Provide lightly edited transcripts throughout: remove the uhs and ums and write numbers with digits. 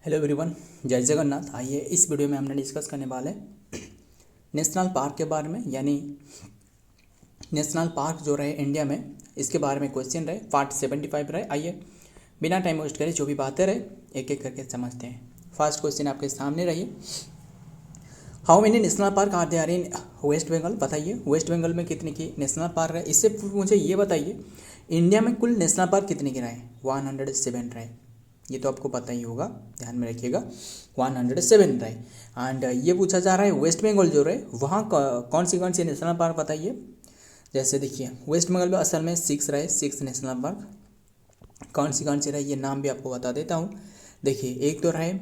Hello everyone, जय जगन्नाथ। आइए इस वीडियो में हमने डिस्कस करने वाले नेशनल पार्क के बारे में, यानी नेशनल पार्क जो रहे इंडिया में, इसके बारे में क्वेश्चन रहे। पार्ट 75 रहे। आइए बिना टाइम वेस्ट करे जो भी बातें रहे एक एक करके समझते हैं। फर्स्ट क्वेश्चन आपके सामने रहिए, how many national park are there in west Bengal. बताइए वेस्ट बंगाल में कितने की नेशनल पार्क रहे। इससे मुझे ये बताइए इंडिया में कुल नेशनल पार्क कितने के रहे। 107 रहे। ये तो आपको पता ही होगा, ध्यान में रखिएगा 107 रहे। एंड ये पूछा जा रहा है वेस्ट बंगाल जो रहे वहाँ कौन सी नेशनल पार्क बताइए। जैसे देखिए वेस्ट बंगाल में असल में 6 रहे, 6 नेशनल पार्क। कौन सी रहे ये नाम भी आपको बता देता हूँ। देखिए एक तो रहे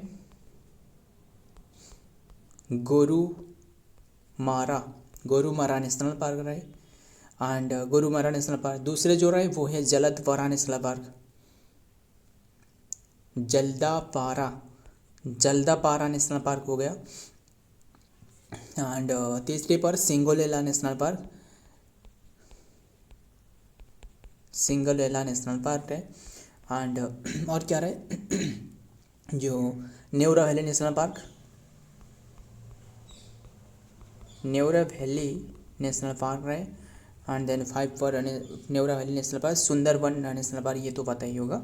गोरुमारा नेशनल पार्क रहे, एंड गोरुमारा नेशनल पार्क। दूसरे जो रहे वो है Jaldapara national park, Jaldapara national park हो गया। एंड तीसरे पर Singalila national park, national park है। एंड और क्या रहे जो नेवरा वैली नेशनल पार्क, रहे। एंड देन 5 पर Neora valley national park, Sundarban national park, ये तो पता ही होगा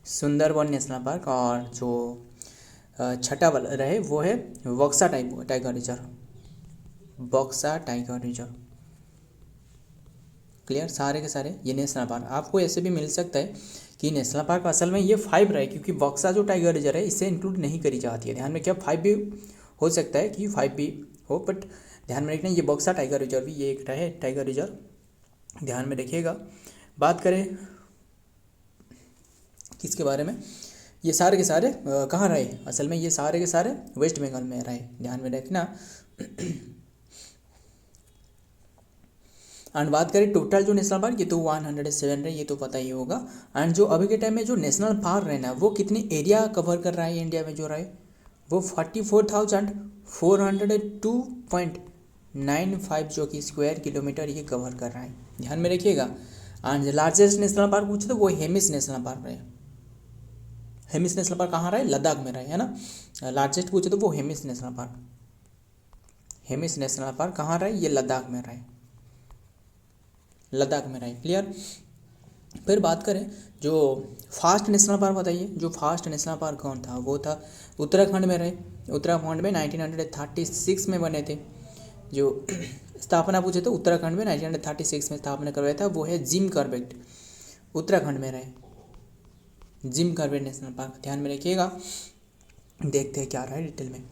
सुंदरबन नेशनल पार्क। और जो छठा वाला रहे वो है बक्सा टाइगर रिजर्व। क्लियर, सारे के सारे ये नेशनल पार्क। आपको ऐसे भी मिल सकता है कि नेशनल पार्क असल में ये 5 रहे, क्योंकि बक्सा जो टाइगर रिजर्व है इससे इंक्लूड नहीं करी जाती है। ध्यान में क्या 5 भी हो सकता है कि 5 भी हो, बट ध्यान में रखना ये बक्सा टाइगर रिजर्व भी ये एक रहे टाइगर रिजर्व, ध्यान में रखिएगा। बात करें किसके बारे में, ये सारे के सारे कहाँ रहे। असल में ये सारे के सारे वेस्ट बंगाल में रहे, ध्यान में रखना। एंड बात करें टोटल जो नेशनल पार्क, ये तो 107 रहे, ये तो पता ही होगा। एंड जो अभी के टाइम में जो नेशनल पार्क रहे ना वो कितनी एरिया कवर कर रहा है इंडिया में जो रहे, वो 44,402.95 जो कि स्क्वायर किलोमीटर ये कवर कर रहा है, ध्यान में रखिएगा। एंड लार्जेस्ट नेशनल पार्क पूछे तो वो हेमिस नेशनल पार्क रहे। हेमिस नेशनल पार्क कहाँ रहे, लद्दाख में रहे, है ना। लार्जेस्ट पूछे तो वो हेमिस नेशनल पार्क कहाँ रहे, ये लद्दाख में रहे, क्लियर। फिर बात करें जो फास्ट नेशनल पार्क, बताइए जो फास्ट नेशनल पार्क कौन था, वो था उत्तराखंड में रहे। उत्तराखंड में 1936 में बने थे। जो स्थापना पूछे तो उत्तराखंड में 1936 में स्थापना करवाया था, वो है जिम कॉर्बेट, उत्तराखंड में रहे जिम कॉर्बेट नेशनल पार्क, ध्यान में रखिएगा। देखते हैं क्या रहा है डिटेल में।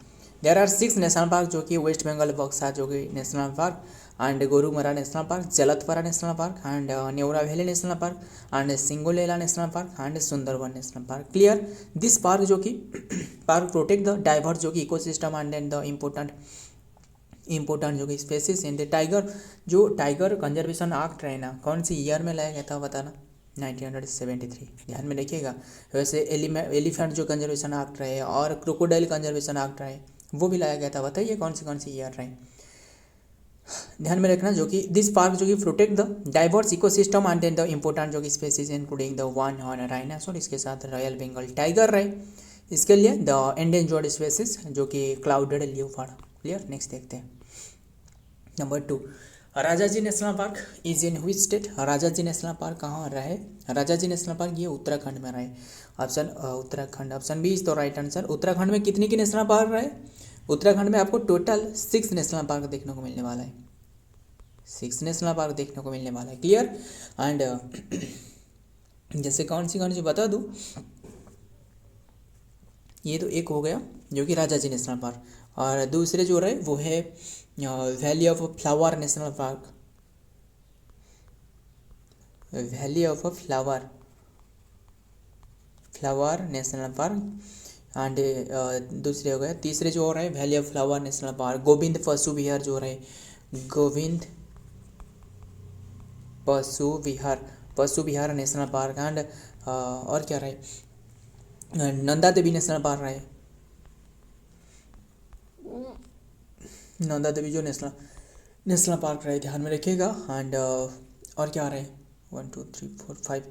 देयर आर 6 नेशनल पार्क जो कि वेस्ट बंगाल बक्सा जो कि national park, and Gorumara national park, Jaldapara national park, and Neora valley national park, and Singalila national park, and Sundarban national park. Clear, this park जो कि पार्क प्रोटेक्ट द डाइवर्स जो कि ecosystem and then the important जो कि स्पेसिस इन द टाइगर। जो tiger conservation act रहे ना, कौन सी ईयर में लाया गया था बताना, 1973, ध्यान में रखिएगा। वैसे एलिफेंट जो कंजर्वेशन एक्ट रहे और क्रोकोडाइल कंजर्वेशन एक्ट रहे वो भी लाया गया था, बताइए कौन सी ईयर रहे, ध्यान में रखना। जो कि दिस पार्क जो कि protect the diverse ecosystem and then the important जो कि species including the one horn rhinoceros, इसके साथ रॉयल बंगाल टाइगर रहे। इसके लिए द एंडेंजर्ड स्पेसीज जो कि क्लाउडेड लियोपार्ड। क्लियर, नेक्स्ट देखते हैं। Number 2, Rajaji national park is in which state. Rajaji national park कहाँ रहे, राजाजी नेशनल पार्क ये उत्तराखंड में रहे। Option Uttarakhand, option B is the right answer. Uttarakhand में कितनी की नेशनल पार्क रहे, उत्तराखंड में आपको टोटल 6 नेशनल पार्क देखने को मिलने वाला है, 6 नेशनल पार्क देखने को मिलने वाला है, क्लियर। एंड जैसे कौन सी बता दूँ, ये तो एक हो गया जो कि राजाजी नेशनल पार्क, और दूसरे जो रहे वो है valley of flower national park, valley of flower national park. And दूसरे हो गए, तीसरे जो हो रहे valley of flower national park, Govind पशु विहार जो रहे, गोविंद पशु विहार नेशनल पार्क। एंड और क्या रहे, नंदा देवी नेशनल पार्क रहे, नंदा देवी जो नेशनल पार्क रहे, ध्यान में रखिएगा। एंड और क्या रहे, 1 2 3 4 5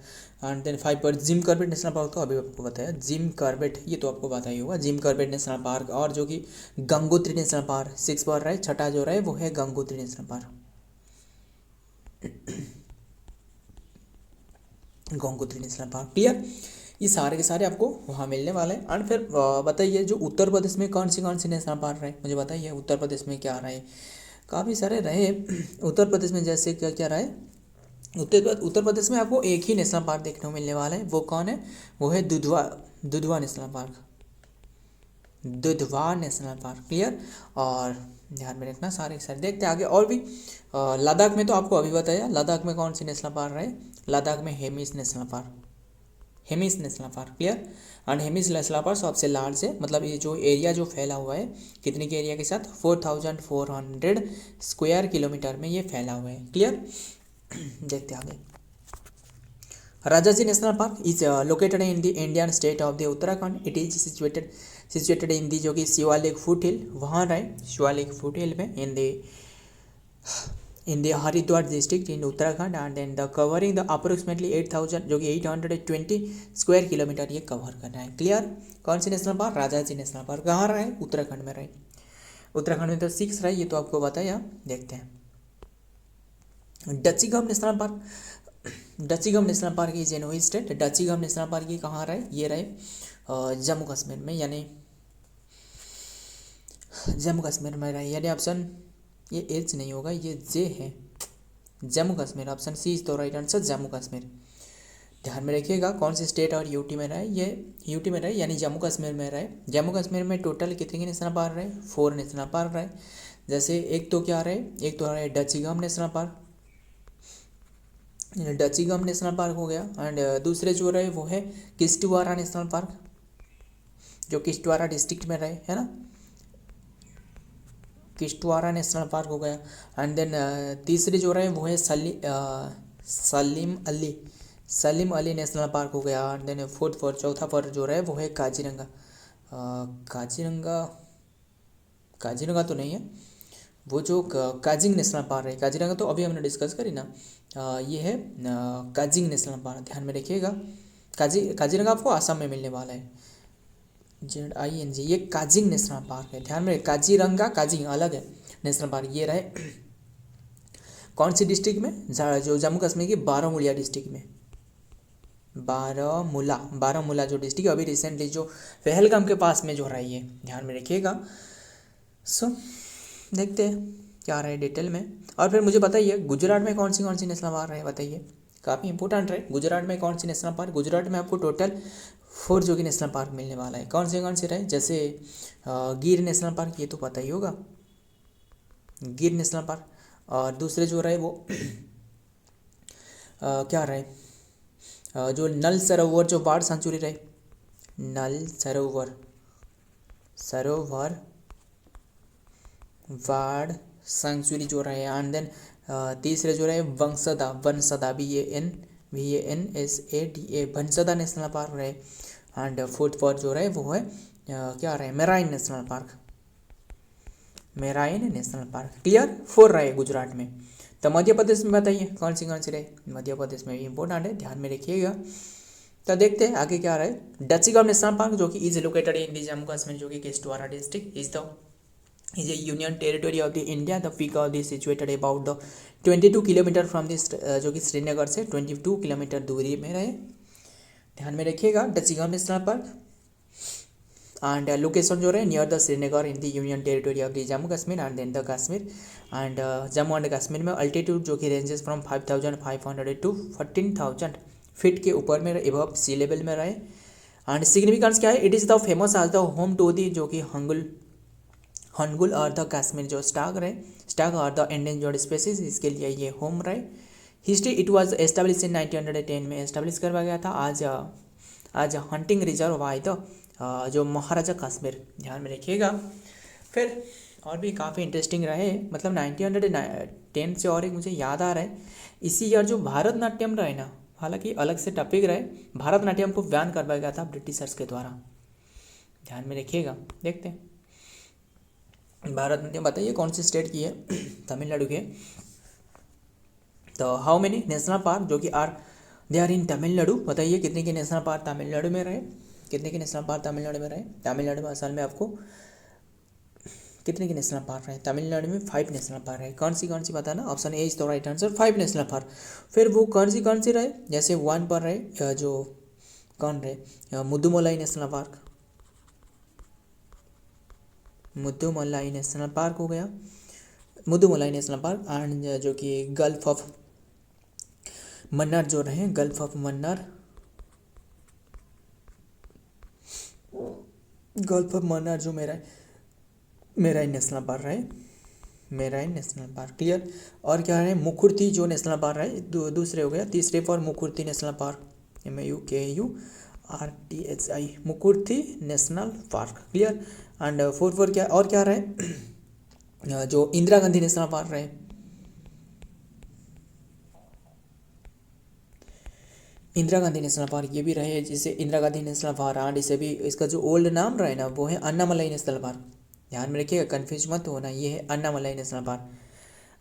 एंड देन 5 पर जिम कॉर्बेट नेशनल पार्क तो अभी आपको बताया, जिम कॉर्बेट ये तो आपको पता ही होगा, जिम कॉर्बेट नेशनल पार्क। और जो कि गंगोत्री नेशनल पार्क 6 पर रहा है, छठा जो रहा है वो है Gangotri national park, Gangotri national park. Clear, ये सारे के सारे आपको वहाँ मिलने वाले हैं। एंड फिर बताइए जो उत्तर प्रदेश में कौन सी नेशनल पार्क रहे, मुझे बताइए उत्तर प्रदेश में क्या रहे, काफ़ी सारे रहे उत्तर प्रदेश में। जैसे क्या क्या रहे उत्तर प्रदेश में, आपको एक ही नेशनल पार्क देखने को मिलने वाला है, वो कौन है, वो है Dudhwa national park, Dudhwa national park. Clear, और ध्यान में रखना सारे सारे। देखते हैं आगे और भी। लद्दाख में तो आपको अभी बताया, लद्दाख में कौन सी नेशनल पार्क रहे, लद्दाख में Hemis national park, Hemis national park. Clear, and Hemis national park सबसे लार्ज है, मतलब ये जो एरिया जो फैला हुआ है कितने के एरिया के साथ, 4400 स्क्वायर किलोमीटर में ये फैला हुआ है। क्लियर, देखते आगे। Rajaji national park is located in the Indian state of the Uttarakhand. It is situated in the जो कि शिवालिक फुट हिल, वहाँ रहे शिवालिक फुट हिल में, in the Haridwar district in Uttarakhand. And then the covering the approximately 8000 जो कि 820 स्क्वायर किलोमीटर ये कवर करना है। क्लियर, कौन सी national park, Rajaji national park. कहाँ रहे, उत्तराखंड में रहे, उत्तराखंड में तो 6 रहे, ये तो आपको बताया। देखते हैं Dachigam national park. Dachigam national park is in state, Dachigam national park ये कहाँ रहे, ये रहे जम्मू कश्मीर में, यानी जम्मू कश्मीर में रहे, यानी ऑप्शन ये एच नहीं होगा, ये जे है, Jammu Kashmir. Option C is तो राइट आंसर, जम्मू कश्मीर। ध्यान में रखिएगा कौन सी स्टेट और यूटी में रहे, ये यूटी में रहे यानी जम्मू कश्मीर में रहे। जम्मू कश्मीर में टोटल कितने नेशनल पार्क रहे, 4 नेशनल पार्क रहे। जैसे एक तो क्या रहे, एक तो रहे डचीगम national park, Dachigam national park हो गया। एंड दूसरे जो रहे वो है किश्तवाड़ा नेशनल पार्क, जो किश्तवाड़ा डिस्ट्रिक्ट में रहे, है ना, किश्तवाड़ा नेशनल पार्क हो गया। एंड देन तीसरे जो रहे वो है सलीम अली नेशनल पार्क हो गया। एंड देन फोर्थ पर चौथा पर जो रहे वो है काजीरंगा, काजीरंगा तो नहीं है, वो जो काजिंग नेशनल पार्क है, काजीरंगा तो अभी हमने डिस्कस करी ना, ये है काजिंग नेशनल पार्क। ध्यान में रखिएगा, काजीरंगा आपको आसाम में मिलने वाला है, ZING, ये काजिंग नेशनल पार्क है। ध्यान में, काजीरंगा काजिंग अलग है नेशनल पार्क। ये रहे कौन सी डिस्ट्रिक्ट में, जो जम्मू कश्मीर की बारामूला डिस्ट्रिक्ट में, बारामूला जो डिस्ट्रिक्ट अभी रिसेंटली जो पहलगाम के पास में जो रही है, ध्यान में रखिएगा। सो देखते हैं क्या रहे डिटेल में। और फिर मुझे बताइए गुजरात में कौन सी नेशनल पार्क रहे, बताइए, काफ़ी इंपॉर्टेंट रहे। गुजरात में कौन सी नेशनल पार्क, गुजरात में आपको टोटल 4 जो कि नेशनल पार्क मिलने वाला है। कौन से रहे, जैसे गिर नेशनल पार्क, ये तो पता ही होगा, गिर नेशनल पार्क। और दूसरे जो रहे वो क्या रहे, जो नल सरोवर जो बाढ़ सेंचुरी रहे, नल सरोवर वार्ड सेंचुरी जो रहे। एंड देन तीसरे जो रहे Vansda VANSADA Vansda national park रहे। एंड फोर्थ पर जो रहे वो है क्या रहे, marine national park, marine national park. Clear, 4 रहे गुजरात में। तो मध्य प्रदेश में बताइए कौन सी रहे, मध्य प्रदेश में भी इंपॉर्टेंट है, ध्यान में रखिएगा। तो देखते हैं आगे क्या रहे। डचीगम नेशनल पार्क जो कि इज लोकेटेड इन जम्मू कश्मीर, जो कि Kishtwara district is a union territory of the India. The peak of this situated about the 22 kilometre from this, जो कि श्रीनगर से 22 किलोमीटर दूरी में रहे। ध्यान में रखिएगा Dachigam national park. And location जो रहे near the Srinagar in the union territory of the Jammu Kashmir and then the Kashmir. And Jammu and Kashmir में अल्टीट्यूड जो कि रेंजेस फ्रॉम 5500 टू 14000 फीट के ऊपर में एबव सी लेवल में रहे। एंड सिग्निफिकेंस क्या है, it is the famous as the home to the जो कि हंगुल और द कश्मीर जो स्टाग और द एंडेंजर्ड स्पेसीज, इसके लिए ये होम रहे। History, it was establish in 1910 में एस्टेब्लिश करवाया गया था आज हंटिंग रिजर्व बाय द जो महाराजा कश्मीर। ध्यान में रखिएगा। फिर और भी काफ़ी इंटरेस्टिंग रहे, मतलब 1910 से। और एक मुझे याद आ रहा है इसी ईयर जो भारतनाट्यम रहे ना, हालांकि अलग से टॉपिक रहे, भारतनाट्यम को बैन करवाया गया था ब्रिटिशर्स के द्वारा। ध्यान में रखिएगा। देखते हैं भारतनाट्यम, बताइए कौन सी स्टेट की है, तमिलनाडु की है। तो हाउ मेनी नेशनल पार्क जो कि दे आर इन तमिलनाडु, बताइए कितने के नेशनल पार्क तमिलनाडु में रहे, कितने के नेशनल पार्क तमिलनाडु में रहे। तमिलनाडु में असल में आपको कितने के नेशनल पार्क रहे, तमिलनाडु में 5 नेशनल पार्क रहे। कौन सी बताना, option A is the right answer, 5 national park. फिर वो कौन सी रहे, जैसे 1 पर रहे जो कौन रहे, Mudumalai national park, Mudumalai national park हो गया, मुद्दुमलाई नेशनल पार्क। एंड जो कि गल्फ ऑफ मन्नार जो रहे, gulf of Mannar, gulf of Mannar जो मेराइन नेशनल पार्क रहे, मेराइन नेशनल पार्क, क्लियर। और क्या है, मुकुर्ती जो नेशनल पार्क रहे, दूसरे हो गया। तीसरे पर Mukurthi national park, MAUKURTHI, Mukurthi national park, clear. And 4 पर क्या और क्या रहे, जो इंदिरा गांधी नेशनल पार्क रहे, इंदिरा गांधी नेशनल पार्क ये भी रहे, जिसे Indira Gandhi national park. And इसे भी इसका जो ओल्ड नाम रहे ना वो है अन्नामलाई नेशनल पार्क, ध्यान में रखिएगा, कन्फ्यूज मत होना, ये है Annamalai national park.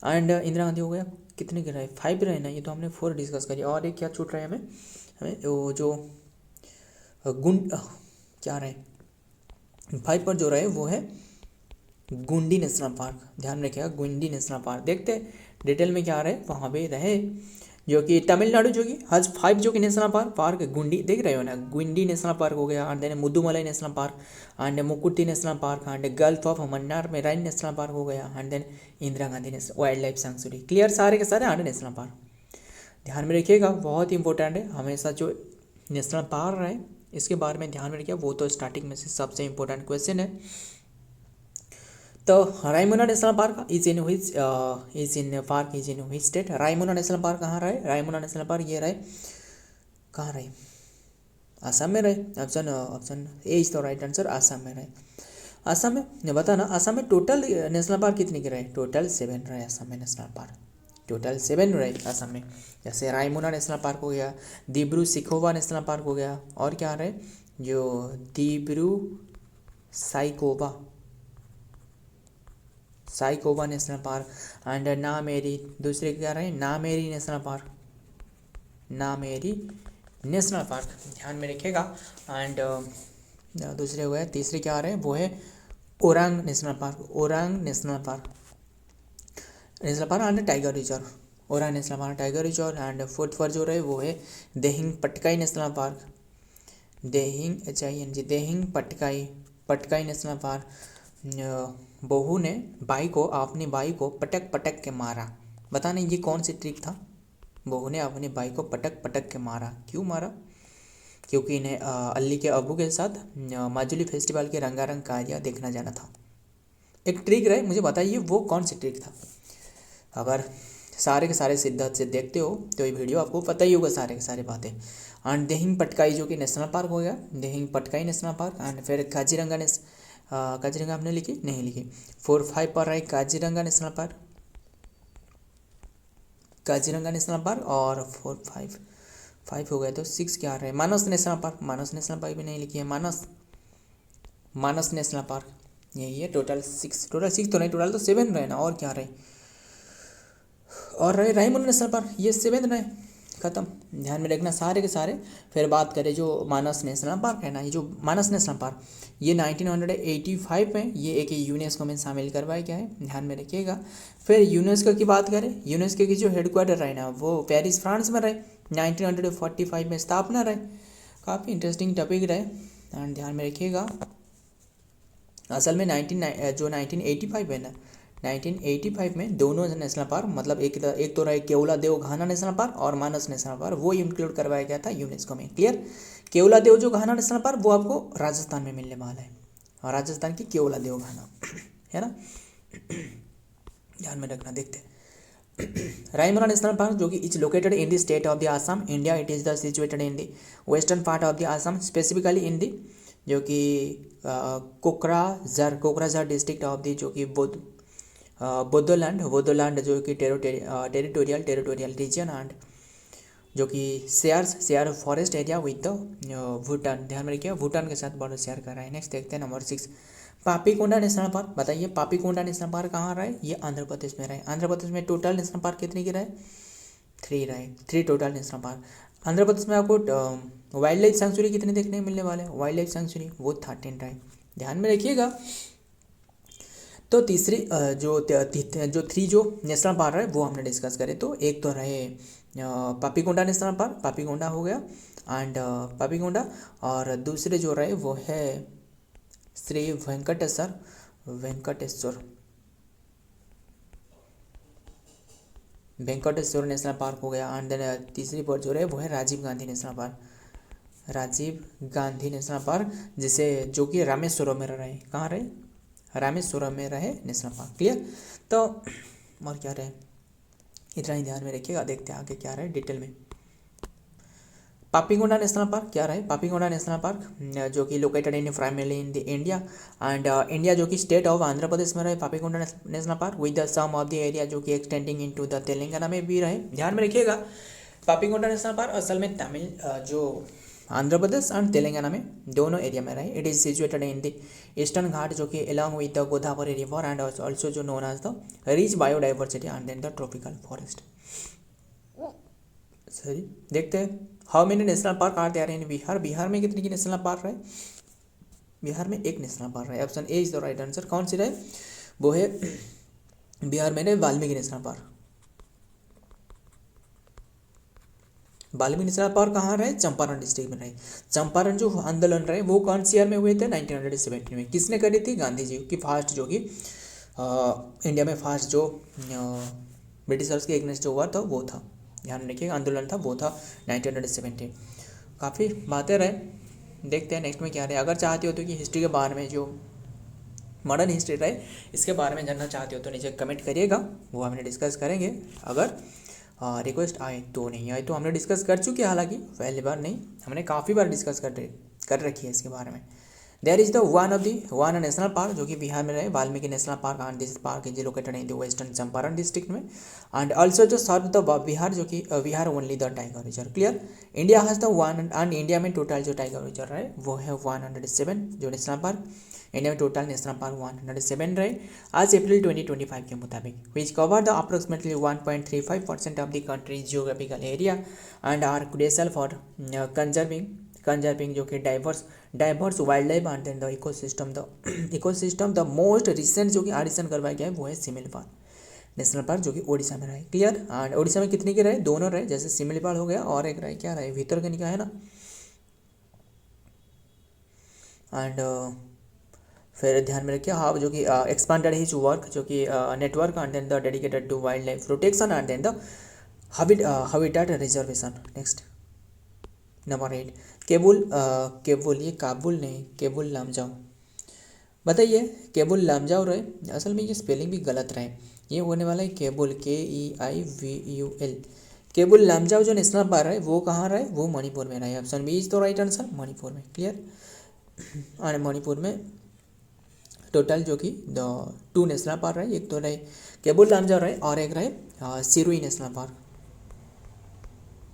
And Indira Gandhi हो गया, कितने के रहे, 5 रहे ना, ये तो हमने 4 डिस्कस करी। और एक क्या छूट रहा है हमें वो जो क्या रहे 5 पर जो रहे वो है गुंडी नेशनल पार्क, ध्यान में रखिएगा, गुंडी नेशनल पार्क। देखते हैं डिटेल में क्या रहे, वहाँ पे रहे जो कि तमिलनाडु जो कि हज 5 जो कि नेशनल पार्क गुंडी देख रहे हो ना, गुंडी नेशनल पार्क हो गया। And then Mudumalai national park, and Mukurthi national park, and gulf of Mannar marine national park हो गया। And then Indira Gandhi national wildlife sanctuary, clear, सारे के सारे 8 नेशनल पार्क। ध्यान में रखिएगा, बहुत इंपॉर्टेंट है, हमेशा जो नेशनल पार्क रहे इसके बारे में ध्यान में रखिएगा, वो तो स्टार्टिंग में से सबसे इंपॉर्टेंट क्वेश्चन है। तो Raimona national park is in which state, Raimona national park कहाँ रहे, रायमोना नेशनल पार्क ये रहे कहाँ रहे, आसाम में रहे। Option A is the right answer, Assam में रहे। आसाम में बताना, आसाम में टोटल नेशनल पार्क कितने के रहे, टोटल 7 रहे आसाम में नेशनल पार्क, टोटल 7 रहे आसाम में। जैसे रायमोना नेशनल पार्क हो गया, दिब्रू सिखोवा नेशनल पार्क हो गया, और क्या रहे जो Dibru Saikhowa national park. And Nameri, दूसरे क्या रहे, Nameri national park, Nameri national park, ध्यान में रखिएगा। एंड दूसरे हो गए, तीसरे क्या आ रहे हैं वो है Orang national park, Orang national park and tiger reserve, Orang national park, tiger reserve. And 4th पर जो रहे वो है Dehing Patkai national park, Dehing Patkai national park. बहू ने अपनी बाई को पटक के मारा, बताने ये कौन सी ट्रिक था, बहू ने अपनी बाई को पटक के मारा, क्यों मारा, क्योंकि इन्हें अल्ली के अबू के साथ माजुली फेस्टिवल के रंगारंग कारिया देखना जाना था। एक ट्रिक रहे, मुझे बताइए वो कौन सी ट्रिक था। अगर सारे के सारे सिद्धांत से देखते हो तो ये वीडियो आपको पता ही होगा सारे के सारे बातें। एंड देहिंग पटकाई जो कि नेशनल पार्क हो गया, Dehing Patkai national park. And फिर काजीरंगा आपने लिखी नहीं लिखी, 4-5 पर रहे Kaziranga national park, Kaziranga national park. और 4-5 हो गए तो 6 क्या रहे, मानस नेशनल पार्क, मानस नेशनल पार्क भी नहीं लिखी है, मानस नेशनल पार्क, यही है। टोटल 6 तो नहीं, टोटल तो 7 रहे ना, और क्या रहे, और रहे रायमोना नेशनल पार्क, ये 7 रहे, खत्म, ध्यान में रखना सारे के सारे। फिर बात करें जो मानस नेशनल पार्क है ना, ये जो मानस नेशनल पार्क ये 1985 में ये एक यूनेस्को में शामिल करवाया गया है, ध्यान में रखिएगा। फिर यूनेस्को की बात करें, यूनेस्को की जो हेडक्वार्टर रहे ना वो पेरिस फ्रांस में रहे, 1945 में स्थापना रहे, काफ़ी इंटरेस्टिंग टॉपिक रहे, एंड ध्यान में रखिएगा। असल में 1985 है ना, 1985 में दोनों नेशनल पार्क, मतलब एक तो रहे केवलादेव घाना नेशनल पार्क और मानस नेशनल पार्क, वो इंक्लूड करवाया गया था यूनेस्को में, क्लियर। केवलादेव जो घाना नेशनल पार्क वो आपको राजस्थान में मिलने वाला है, और राजस्थान की केवलादेव घाना है ना, ध्यान में रखना। देखते रायमोना नेशनल पार्क जो कि is located in the state of the Assam, India. It is the situated in the western part of the Assam, specifically in the जो कि कोकराझार डिस्ट्रिक्ट ऑफ द जो कि बोडोलैंड जो कि टेरिटोरियल रीजन, एंड जो कि share forest area with the Bhutan, ध्यान में रखिए भूटान के साथ बॉर्डर शेयर कर रहा है। नेक्स्ट देखते हैं नंबर 6, पापीकोंडा नेशनल पार्क, बताइए पापीकोंडा नेशनल पार्क कहाँ रहा है, ये आंध्र प्रदेश में रहे। आंध्र प्रदेश में टोटल नेशनल पार्क कितने के रहे, 3 रहे, 3 total national park. Andhra Pradesh में आपको वाइल्ड लाइफ सेंचुरी कितने देखने को मिलने वाले हैं, वाइल्ड लाइफ सेंचुरी वो 13 रहे, ध्यान में रखिएगा। तो तीसरी जो 3 जो नेशनल पार्क है वो हमने डिस्कस करे, तो एक तो रहे पापीकोंडा नेशनल पार्क, पापीकोंडा हो गया एंड पापीकोंडा, और दूसरे जो रहे वो है श्री वेंकटेश्वर नेशनल पार्क हो गया, एंड देन तीसरी पर जो रहे वो है Rajiv Gandhi national park, Rajiv Gandhi national park, जिसे जो कि रामेश्वरम में रहे, कहाँ रहे, रामेश्वरम में रहे नेशनल पार्क। क्लियर, तो और क्या रहे, इतना ही ध्यान में रखिएगा। देखते हैं आगे क्या रहे डिटेल में। पापीकोंडा नेशनल पार्क क्या रहे, पापीकोंडा नेशनल पार्क जो कि located in primarily in the India and India जो कि स्टेट ऑफ आंध्र प्रदेश में रहे Papikonda national park with the sum of the area जो कि एक्सटेंडिंग इनटू द तेलंगाना में भी रहे, ध्यान में रखिएगा। पापीकोंडा नेशनल पार्क असल में तमिल जो आंध्र प्रदेश एंड तेलंगाना में दोनों एरिया में रहे। It is situated in the eastern Ghat जो कि along with the Godavari river and also जो known as the rich biodiversity and then the tropical forest. सही, देखते हैं how many national park are there in Bihar, Bihar में कितने की नेशनल पार्क रहे, बिहार में एक नेशनल पार्क रहे, option A is the right answer. कौन सी रहे, वो है बिहार में रहे Valmiki national park. Valmiki national park कहाँ रहे, चंपारण डिस्ट्रिक्ट में रहे। चंपारण जो आंदोलन रहे वो कौन सी ईयर में हुए थे, 1917 में। किसने करी थी, गांधी जी की फास्ट जो कि इंडिया में फास्ट जो ब्रिटिशर्स के अगेंस्ट जो हुआ था वो था, ध्यान रखिएगा, आंदोलन था वो था 1917। काफ़ी बातें रहे, देखते हैं नेक्स्ट में क्या रहे। अगर चाहते हो तो कि हिस्ट्री के बारे में जो मॉडर्न हिस्ट्री रहे इसके बारे में जानना चाहते हो तो नीचे कमेंट करिएगा, वो हमने डिस्कस करेंगे। अगर रिक्वेस्ट आए तो, नहीं आए तो हमने डिस्कस कर चुके हैं, हालांकि पहली बार नहीं, हमने काफ़ी बार डिस्कस कर रखी है इसके बारे में। There is the one national park जो कि बिहार में रहे, Valmiki national park and this park is located in the western Champaran district में एंड ऑल्सो जो सर्व द बिहार जो कि Bihar only the tiger reserve. Clear, India has the one and India में total जो टाइगर रिजर्व रहे वो है 107 जो नेशनल पार्क, इंडिया में टोटल नेशनल पार्क 107 रहे आज अप्रैल 2025 के मुताबिक, which cover the approximately 1.35% of the country geographical area and are crucial for conserving जो कि diverse wildlife and then the ecosystem. The most recent जो कि एडिशन करवाया गया है वो है सिमिलीपाल नेशनल पार्क जो कि ओडिशा में रहे। क्लियर, एंड ओडिशा में कितने के रहे, दोनों रहे, जैसे सिमिलीपाल हो गया और एक रहे क्या रहे, भितरकनिका है ना। एंड फिर ध्यान में रखिए हाउ जो कि एक्सपांडेड हिज वर्क जो कि network and then the dedicated to wild life protection and then the habitat reservation. Next number 8 Keibul, ये काबुल नहीं, केबुल लामजाओ। बताइए केबुल लामजाओ रहे, असल में ये स्पेलिंग भी गलत रहे, ये होने वाला है केबुल KEIVUL। केबुल लामजाओ जो नेशनल पार्क है वो कहाँ रहे, वो मणिपुर में रहे, ऑप्शन बी इज तो राइट आंसर, मणिपुर में। क्लियर, और मणिपुर में टोटल जो कि 2 नेशनल पार्क रहे, एक तो रहे केबुल लामजाओ रहे और एक रहे Shirui national park,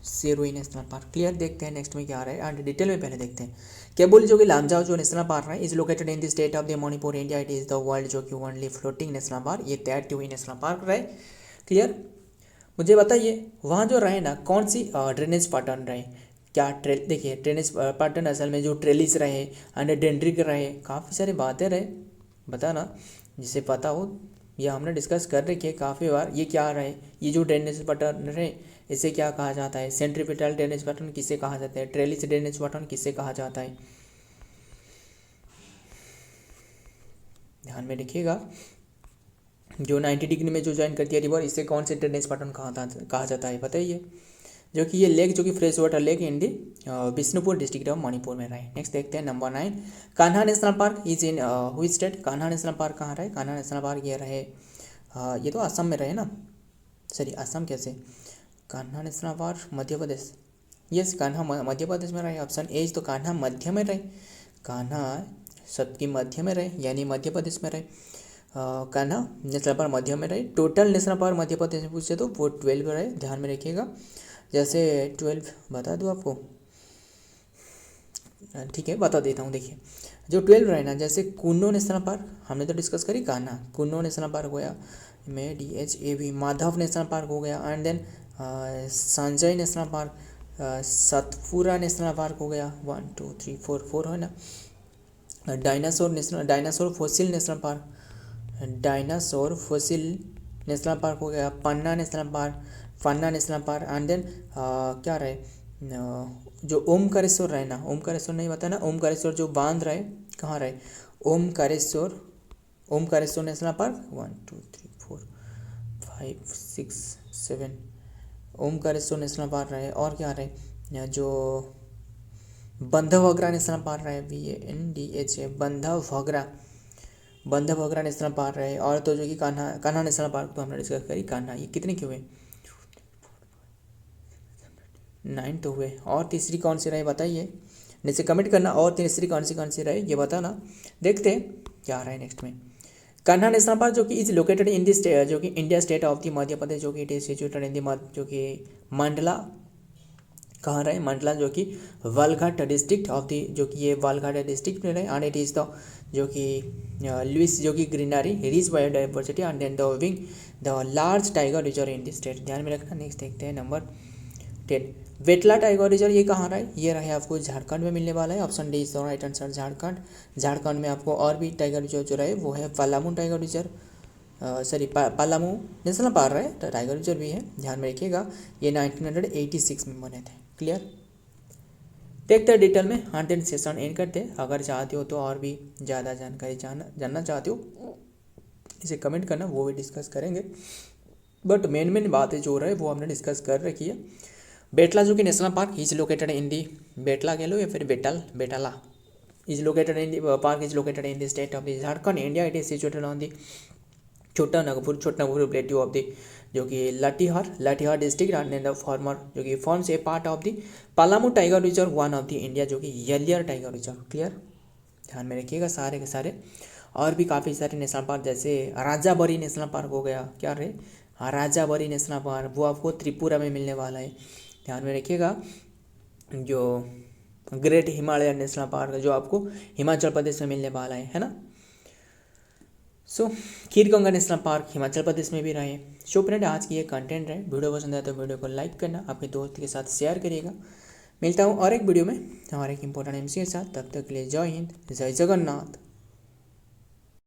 Shirui national park. Clear, देखते हैं नेक्स्ट में क्या आ रहा है एंड डिटेल में पहले देखते हैं। केबुल जो कि लामजाओ जो नेशनल पार्क है is located in the state of the Manipur India, it is the world जो कि ओनली फ्लोटिंग नेशनल पार्क, ये तैरती हुई नेशनल पार्क रहे। क्लियर, मुझे बताइए वहाँ जो रहे ना कौन सी ड्रेनेज पैटर्न रहे, क्या देखिए ड्रेनेज पैटर्न असल में जो ट्रेलिस रहे एंड डेंड्रिक रहे, काफ़ी सारी बातें रहे, बताना जिसे पता हो, यह हमने डिस्कस कर रखी है काफ़ी बार। ये क्या रहे, ये जो ड्रेनेज पैटर्न रहे इसे क्या कहा जाता है, सेंट्रीपिटल ड्रेनेज पैटर्न किसे कहा जाता है, ट्रेलिस ड्रेनेज पैटर्न किसे कहा जाता है, ध्यान में रखिएगा। जो 90 डिग्री में जो ज्वाइन करती है रिवर इसे कौन से ड्रेनेज पैटर्न कहा जाता है बताइए, जो कि ये लेक जो कि fresh water lake in the Bishnupur district of Manipur में रहे। नेक्स्ट देखते हैं number 9 Kanha national park is in which state, Kanha national park कहाँ रहे, कान्हा नेशनल पार्क ये रहे ये तो असम में रहे ना, सॉरी असम कैसे, Kanha national park Madhya Pradesh, yes Kanha Madhya Pradesh में रहे, ऑप्शन ए तो कान्हा मध्य में रहे, कान्हा सबकी मध्य में रहे यानी मध्य प्रदेश में रहे, कान्हा नेशनल पार्क मध्य में रहे। Total national park Madhya Pradesh में पूछे तो वो 12 रहे, ध्यान में रखिएगा। जैसे 12 बता दूँ आपको, ठीक है बता देता हूँ। देखिए जो 12 रहे ना, जैसे कुन्नो नेशनल पार्क हमने तो डिस्कस करी, कान्हा कुन्नो नेशनल पार्क हो गया, में DHAV, माधव नेशनल पार्क हो गया, and then Sanjay national park, Satpura national park हो गया, 1 2 3 4 4 है ना। Dinosaur fossil national park, dinosaur fossil national park हो गया। Panna national park and then क्या रहे जो ओमकारेश्वर रहे ना, ओमकारेश्वर नहीं बता ना, ओमकारेश्वर जो बांध रहे कहाँ रहे, Omkareshwar national park 1 2 3 4 5 6 7 Omkareshwar national park रहे। और क्या रहे जो बंधवगरा नेशनल पार्क रहे, BANDH बंधवगरा नेशनल पार्क रहे। और तो जो कि कान्हा नेशनल पार्क तो हमने डिस्कस करी, कान्हा। ये कितने के हुए, 9 तो हुए। और तीसरी कौन सी रहे बताइए, नीचे कमेंट करना। और तीसरी कौन सी रहे ये बताना। देखते हैं क्या रहा है नेक्स्ट में। कान्हा नेशनल पार्क जो कि is located in the state, जो कि India state of the Madhya Pradesh, जो कि it is situated in the जो कि मंडला, कहाँ रहे मंडला, जो कि वालघाट डिस्ट्रिक्ट ऑफ द, जो कि ये वालघाट डिस्ट्रिक्ट में रहे। एंड इट इज़ द जो कि लुइस जो कि greenery rich biodiversity and then the wing the large tiger reserve in the state, ध्यान में रखना। नेक्स्ट देखते हैं नंबर 10 बेटला टाइगर रिजर्व, ये कहाँ रहा है, ये रहे आपको झारखंड में मिलने वाला है। Option D is the right answer, Jharkhand में आपको और भी टाइगर रिजर्व जो रहे वो है Palamu tiger reserve, Palamu national park रहे, तो टाइगर रिजर्व भी है, ध्यान में रखिएगा। ये 1986 में बने थे। क्लियर, देखते हैं डिटेल में। हाँ दिन सेशन एंड करते हैं। अगर चाहते हो तो और भी ज़्यादा जानकारी जानना चाहते हो इसे कमेंट करना, वो भी डिस्कस करेंगे। बट मेन बातें जो रहे वो हमने डिस्कस कर रखी है। बेटला जो कि national park is located in the, Betla कह लो या फिर Betla is located in the, park is located in the state of the Jharkhand, India. It is situated on the Chota Nagpur plateau of the जो कि Latehar district and the former जो कि forms a part of the Palamu tiger reserve, one of the India जो कि येलियर tiger reserve. Clear, ध्यान में रखिएगा सारे के सारे। और भी काफ़ी सारे नेशनल पार्क जैसे राजाबरी नेशनल पार्क हो गया, क्या रहे, हाँ राजाबरी नेशनल पार्क, वो आपको त्रिपुरा में मिलने वाला है, ध्यान में रखिएगा। जो ग्रेट हिमालयन नेशनल पार्क जो आपको हिमाचल प्रदेश में मिलने वाला है ना। सो खीरगंगा नेशनल पार्क हिमाचल प्रदेश में भी रहे। सो फ्रेंड, आज की ये कंटेंट है, वीडियो पसंद आया तो वीडियो को लाइक करना, अपने दोस्त के साथ शेयर करिएगा। मिलता हूँ और एक वीडियो में और एक इंपॉर्टेंट एमसी के साथ, तब तक के लिए जय हिंद, जय जगन्नाथ।